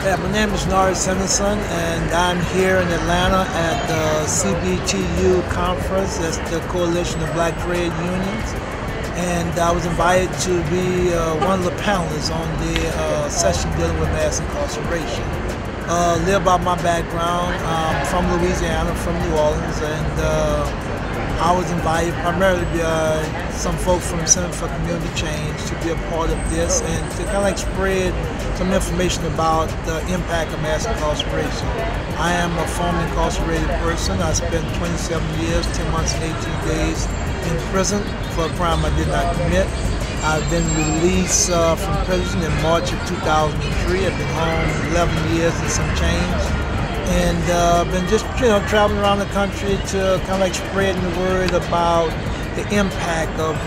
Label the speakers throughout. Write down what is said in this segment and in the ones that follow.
Speaker 1: Yeah, my name is Norris, Henderson, and I'm here in Atlanta at the CBTU conference. That's the Coalition of Black Trade Unions. And I was invited to be one of the panelists on the session dealing with mass incarceration. A little about my background. I'm from Louisiana, from New Orleans, and I was invited primarily by some folks from the Center for Community Change to be a part of this and to kind of like spread some information about the impact of mass incarceration. I am a former incarcerated person. I spent 27 years, 10 months and 18 days in prison for a crime I did not commit. I've been released from prison in March of 2003. I've been home 11 years and some change. And been just traveling around the country to kind of like spreading the word about the impact of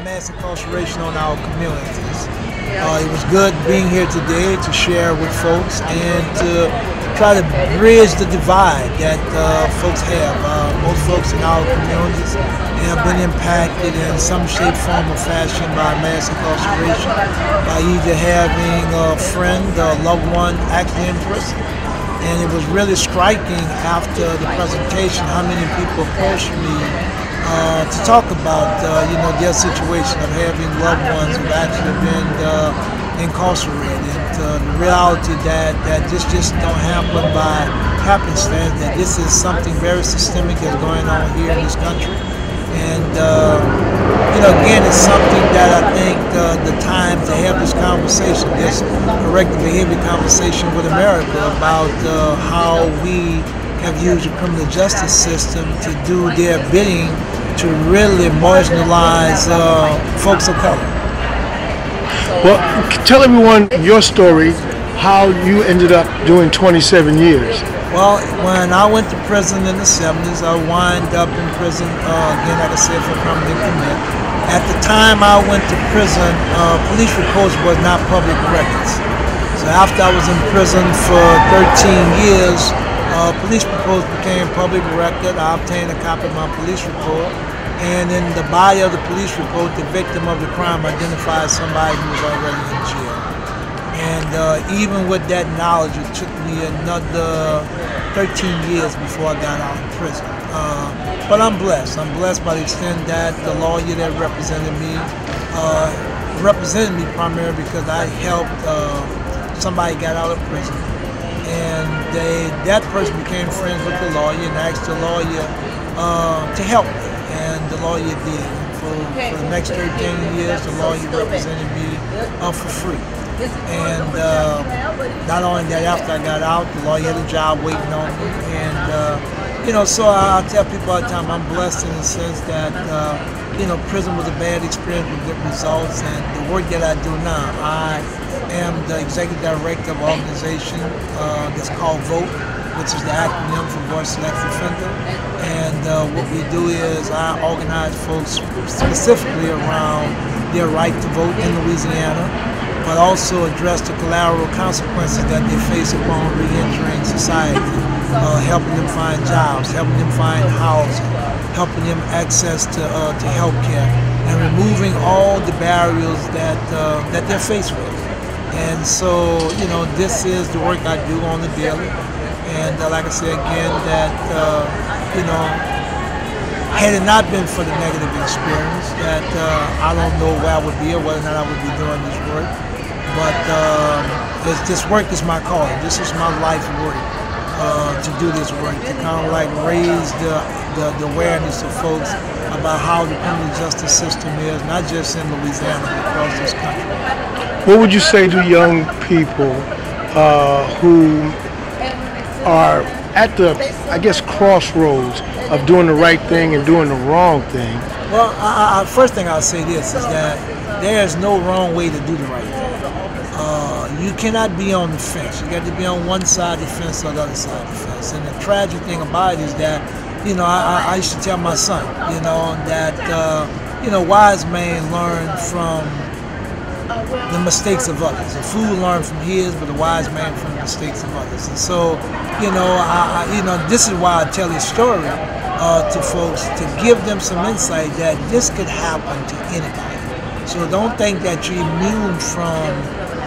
Speaker 1: mass incarceration on our communities. It was good being here today to share with folks and to try to bridge the divide that folks have. Most folks in our communities have been impacted in some shape, form, or fashion by mass incarceration, by either having a friend or loved one actually in prison. And it was really striking after the presentation how many people approached me to talk about their situation of having loved ones who've actually been incarcerated. The reality that this just don't happen by happenstance, that this is something very systemic that's going on here in this country. And again, it's something that I think the time to have this conversation, this corrective behavior conversation with America about how we have used the criminal justice system to do their bidding to really marginalize folks of color.
Speaker 2: Well, tell everyone your story, how you ended up doing 27 years.
Speaker 1: Well, when I went to prison in the 70s, I wound up in prison, again, like I said, for a crime I didn't commit. At the time I went to prison, police reports was not public records. So after I was in prison for 13 years, police reports became public record. I obtained a copy of my police report. And in the body of the police report, the victim of the crime identified somebody who was already in jail. And even with that knowledge, it took me another 13 years before I got out of prison. But I'm blessed. I'm blessed by the extent that the lawyer that represented me primarily because I helped somebody get out of prison. And that person became friends with the lawyer and asked the lawyer to help me. And the lawyer did. For the next 13 years, the lawyer represented me for free. And not only that, after I got out, the lawyer had a job waiting on me. And, so I tell people all the time, I'm blessed in the sense that, prison was a bad experience with good results. And the work that I do now, I am the executive director of an organization that's called VOTE, which is the acronym for Voice Select Offender. And what we do is I organize folks specifically around their right to vote in Louisiana, but also address the collateral consequences that they face upon re-entering society, helping them find jobs, helping them find housing, helping them access to health care, and removing all the barriers that they're faced with. And so, this is the work I do on the daily. And like I said again, that, had it not been for the negative experience, that I don't know where I would be or whether or not I would be doing this work. But this work is my calling. This is my life work, to do this work, to kind of like raise the awareness of folks about how the criminal justice system is, not just in Louisiana, but across this country.
Speaker 2: What would you say to young people who are at the, crossroads of doing the right thing and doing the wrong thing?
Speaker 1: Well, first thing I'll say this is that there is no wrong way to do the right thing. You cannot be on the fence. You got to be on one side of the fence or the other side of the fence. And the tragic thing about it is that, I used to tell my son, that, wise men learn from the mistakes of others. A fool learns from his, but a wise man from the mistakes of others. And so, this is why I tell this story to folks, to give them some insight that this could happen to anybody. So don't think that you're immune from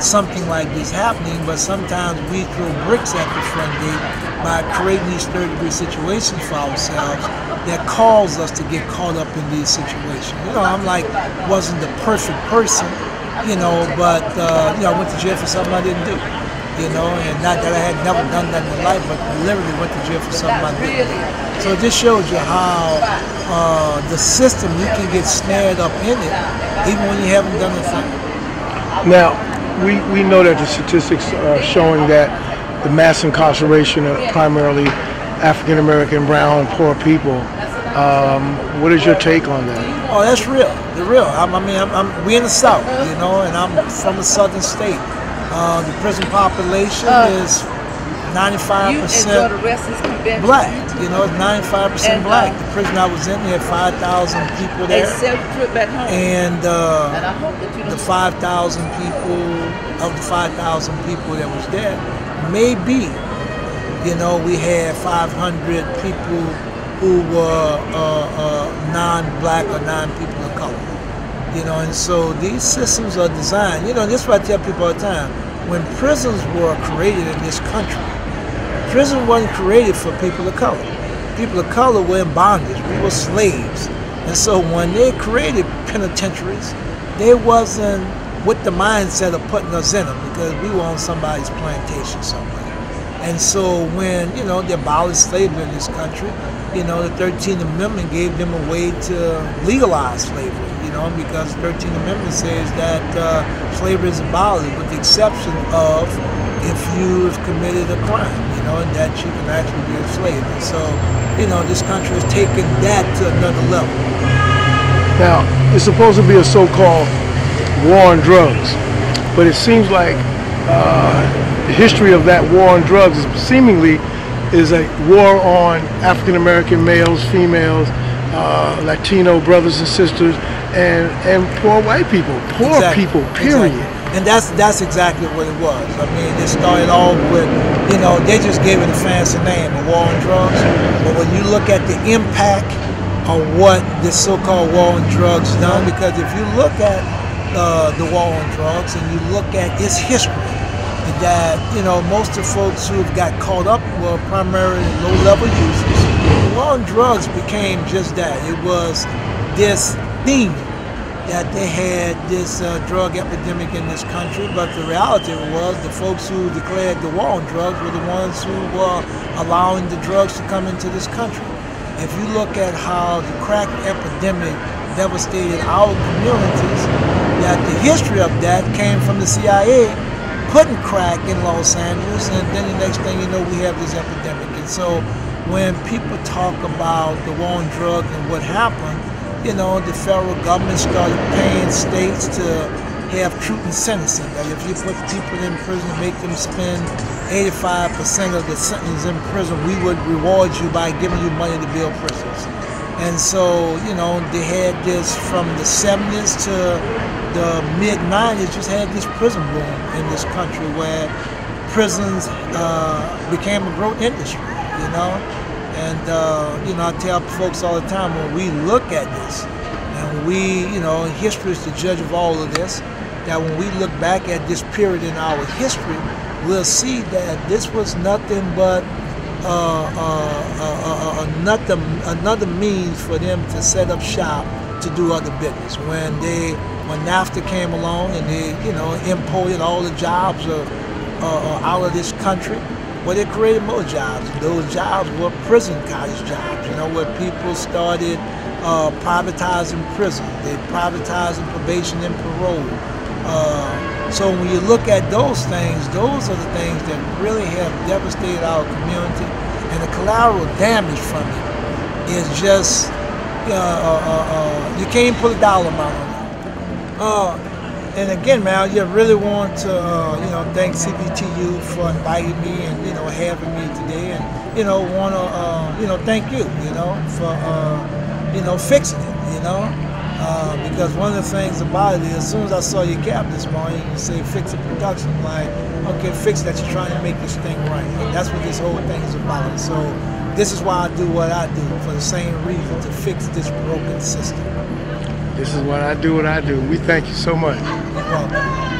Speaker 1: something like this happening, but sometimes we throw bricks at the front gate by creating these third-degree situations for ourselves that cause us to get caught up in these situations. You know, I'm like, wasn't the perfect person, you know, but, you know, I went to jail for something I didn't do, you know, and not that I had never done that in life, but literally went to jail for something I didn't do. So it just shows you how the system, you can get snared up in it, even when you haven't done a thing.
Speaker 2: Now, we know that the statistics are showing that the mass incarceration of primarily African American, brown, poor people. What is your take on that?
Speaker 1: Oh, that's real. They're real. We in the South, you know, and I'm from a southern state. The prison population is 95% black. You know, it's 95% black. The prison I was in, they had 5,000 people there, and the 5,000 people, of the 5,000 people that was there, maybe, you know, we had 500 people who were non-black or non-people of color. You know, and so these systems are designed, you know, this is what I tell people all the time. When prisons were created in this country, prison wasn't created for people of color. People of color were in bondage. We were slaves. And so when they created penitentiaries, they wasn't with the mindset of putting us in them because we were on somebody's plantation somewhere. And so when, you know, they abolished slavery in this country, you know, the 13th Amendment gave them a way to legalize slavery, you know, because the 13th Amendment says that slavery is abolished with the exception of if you've committed a crime, you know, and that you can actually be a slave. And so, you know, this country has taken that to another level.
Speaker 2: Now, it's supposed to be a so-called war on drugs, but it seems like the history of that war on drugs seemingly is a war on African American males, females, Latino brothers and sisters, and poor white people, poor people, period.
Speaker 1: Exactly. And that's exactly what it was. I mean, it started off with, you know, they just gave it a fancy name, a war on drugs. But when you look at the impact of what this so-called war on drugs done, because if you look at the war on drugs and you look at its history, that, you know, most of the folks who got caught up were primarily low-level users. The war on drugs became just that. It was this theme that they had this drug epidemic in this country, but the reality was the folks who declared the war on drugs were the ones who were allowing the drugs to come into this country. If you look at how the crack epidemic devastated our communities, that the history of that came from the CIA putting crack in Los Angeles, and then the next thing you know, we have this epidemic. And so when people talk about the war on drugs and what happened, you know, the federal government started paying states to have truth in sentencing. That if you put people in prison and make them spend 85% of the sentence in prison, we would reward you by giving you money to build prisons. And so, you know, they had this from the 70s to the mid-90s, just had this prison boom in this country where prisons became a growth industry, you know. And, you know, I tell folks all the time, when we look at this, and we, you know, history is the judge of all of this, that when we look back at this period in our history, we'll see that this was nothing but another means for them to set up shop to do other business. When NAFTA came along and they, you know, imported all the jobs out of this country, well, they created more jobs. Those jobs were prison cottage jobs, you know, where people started privatizing prison. They privatizing probation and parole. So when you look at those things, those are the things that really have devastated our community, and the collateral damage from it is just, you can't even put a dollar amount on it. And again, man, I just really want to, you know, thank CBTU for inviting me and, you know, having me today, and, you know, want to, you know, thank you, you know, for, you know, fixing it, you know, because one of the things about it is, as soon as I saw your cap this morning, you say fix the production, I'm like, okay, fix that, you're trying to make this thing right. And that's what this whole thing is about. And so this is why I do what I do, for the same reason, to fix this broken system.
Speaker 2: This is what I do, We thank you so much.
Speaker 1: You're welcome.